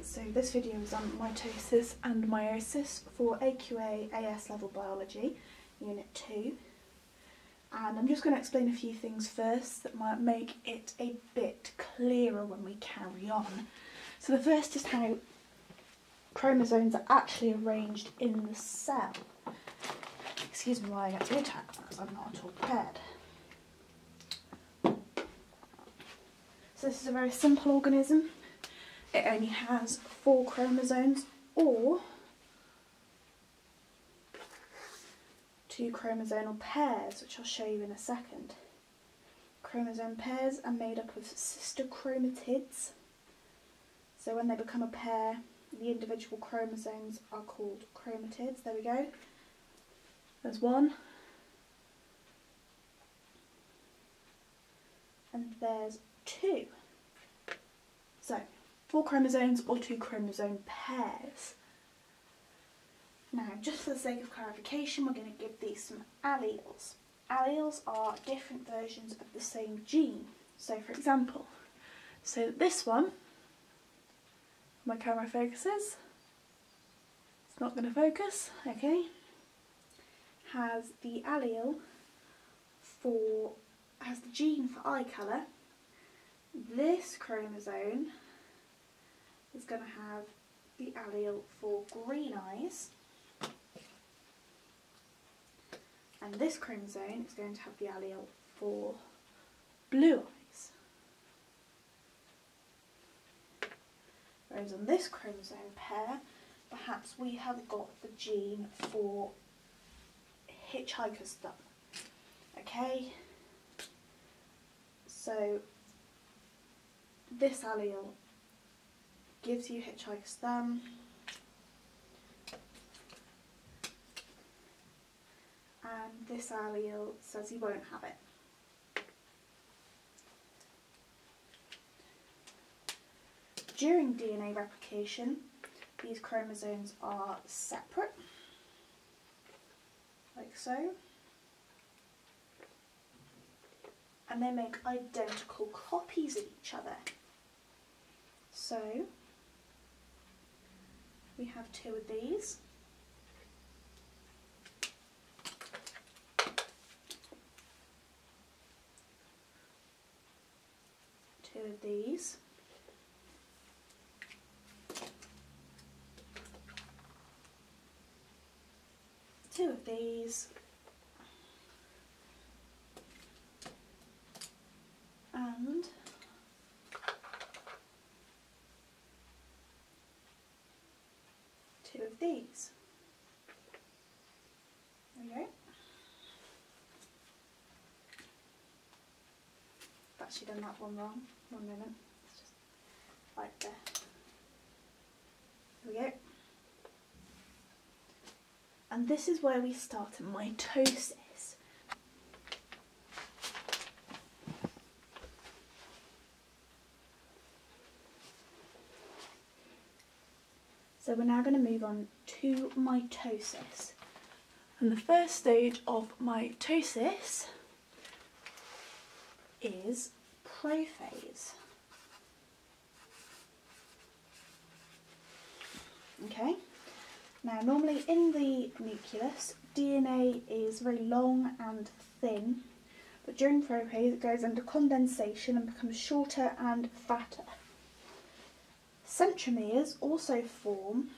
So this video is on mitosis and meiosis for AQA AS level biology, unit 2. And I'm just going to explain a few things first that might make it a bit clearer when we carry on. So the first is how chromosomes are actually arranged in the cell. Excuse me while I get to attack because I'm not at all prepared. So this is a very simple organism. It only has 4 chromosomes or 2 chromosomal pairs, which I'll show you in a second. Chromosome pairs are made up of sister chromatids. So when they become a pair, the individual chromosomes are called chromatids. There we go. There's 1. And there's 2. So 4 chromosomes or 2 chromosome pairs. Now, just for the sake of clarification, we're going to give these some alleles. Alleles are different versions of the same gene. So, for example, this one, my camera focuses, it's not going to focus, okay, has the gene for eye colour. This chromosome is going to have the allele for green eyes, and this chromosome is going to have the allele for blue eyes. Whereas on this chromosome pair, perhaps we have got the gene for hitchhiker's thumb. Okay, so this allele gives you hitchhiker's thumb, and this allele says you won't have it. During DNA replication, these chromosomes are separate, like so, and they make identical copies of each other. So we have 2 of these. Two of these. Two of these. And 2 of these. There we go. I've actually done that one wrong. One moment. It's just right there. There we go. And this is where we start mitosis. So we're now going to move on to mitosis. And the first stage of mitosis is prophase. Okay, now normally in the nucleus, DNA is very long and thin, but during prophase it goes under condensation and becomes shorter and fatter. Centromeres also form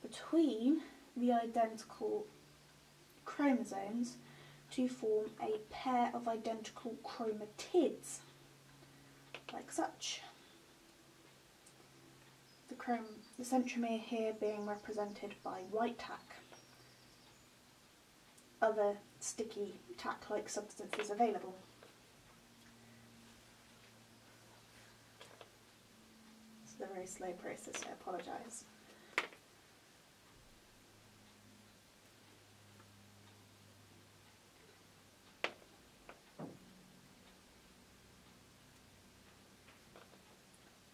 between the identical chromosomes to form a pair of identical chromatids, like such. The centromere here being represented by white tack. Other sticky tack-like substances available. This is a very slow process, so I apologise.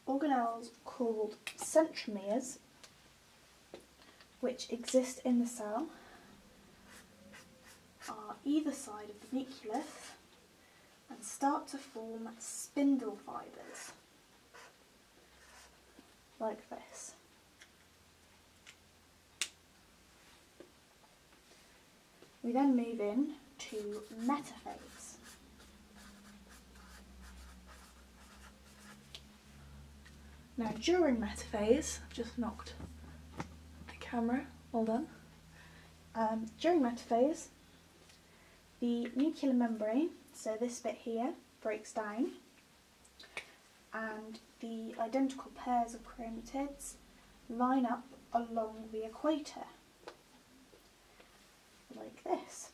Organelles called centromeres, which exist in the cell, are either side of the nucleus and start to form spindle fibres, like this. We then move in to metaphase. Now during metaphase, I've just knocked the camera, well done. During metaphase, the nuclear membrane, so this bit here, breaks down, and the identical pairs of chromatids line up along the equator, like this.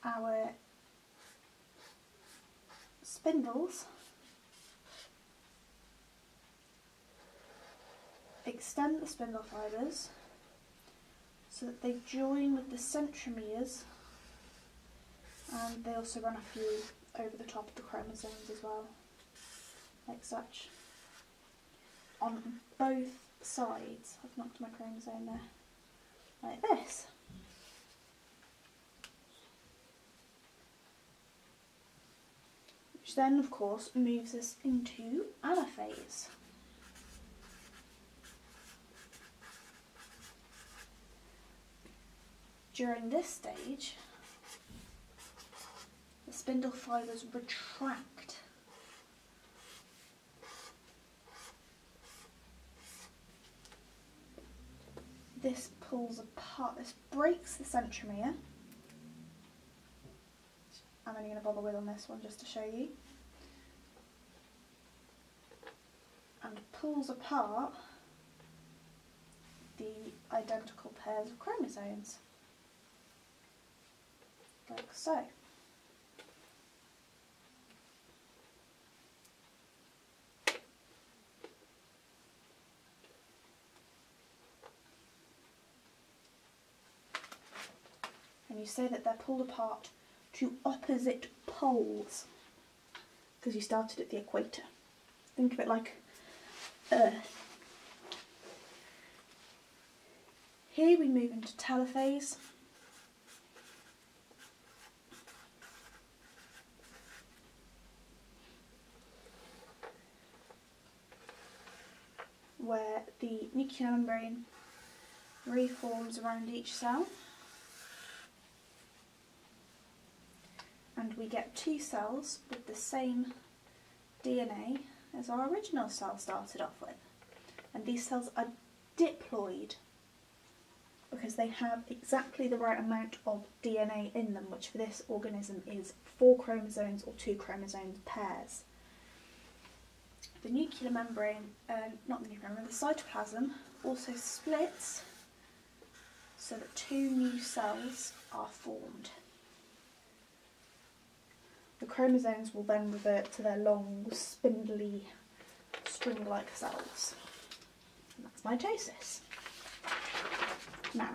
Our spindles extend the spindle fibres so that they join with the centromeres, and they also run a few over the top of the chromosomes as well, like such. On both sides, I've knocked my chromosome there, like this. Which then, of course, moves us into anaphase. During this stage, the spindle fibres retract. This pulls apart, this breaks the centromere. I'm only going to bother with on this one just to show you. And pulls apart the identical pairs of chromosomes, like so. And you say that they're pulled apart to opposite poles, because you started at the equator. Think of it like Earth. Here we move into telophase. Where the nuclear membrane reforms around each cell. And we get two cells with the same DNA as our original cell started off with. And these cells are diploid because they have exactly the right amount of DNA in them, which for this organism is 4 chromosomes or 2 chromosomes pairs. The nuclear membrane, not the nuclear membrane, the cytoplasm also splits so that 2 new cells are formed. The chromosomes will then revert to their long, spindly, string-like cells. And that's mitosis. Now,